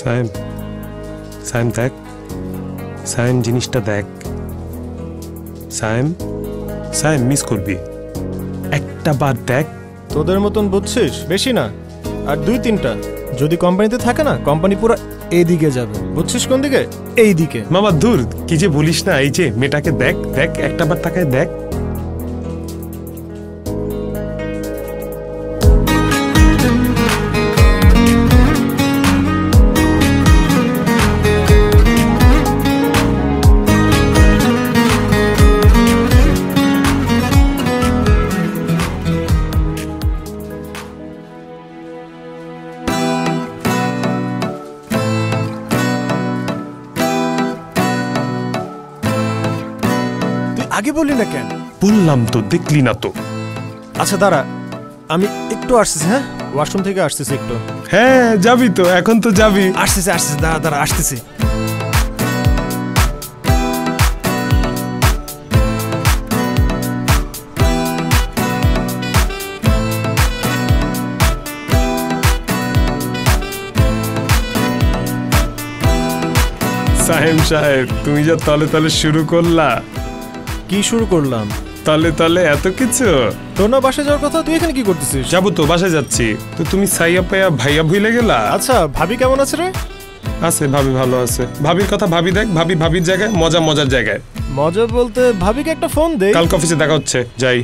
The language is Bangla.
সায়েম সায়েম দেখ, সায়েম জিনিসটা দেখ। সায়েম সায়েম মিস করবি, একটা বার দেখ। তোদের মতন বুঝছিস বেশি না, আর 2-3টা যদি কোম্পানিতে থাকে না, কোম্পানি পুরো এইদিকে যাবে। বুঝছিস কোন দিকে? এই দিকে। মামা দূর, কি যে বলিস না। এই যে মেয়েটাকে দেখ দেখ, একটা বার তাকায় দেখ। আগে বললি না কেন? বললাম তো, দেখলি না তো। আচ্ছা দাঁড়া, আমি একটু আসতেছি। হ্যাঁ, ওয়াশরুম থেকে আসতেছি একটু। হ্যাঁ যাবি তো, এখন তো যাবি। আসতেছি আসতেছি, দাঁড়া দাঁড়া আসতেছি। সাহেব সাহেব, তুমি যা তলে তলে শুরু করলা। কি শুরু করলাম? তলে তলে এত কিছু। তোর না বাসায় যাওয়ার কথা, তুই এখানে কি করতেছিস? যাবো তো, বাসায় যাচ্ছি। তো তুমি সাইয়া পাইয়া ভাইয়া ভুলে গেলা? আচ্ছা, ভাবি কেমন আছে রে? আছে, ভাবি ভালো আছে। ভাবির কথা ভাবি দেখ, ভাবির জায়গায়, মজার জায়গায়। মজা বলতে ভাবিকে একটা ফোন দে। কালকে অফিসে দেখা হচ্ছে, যাই।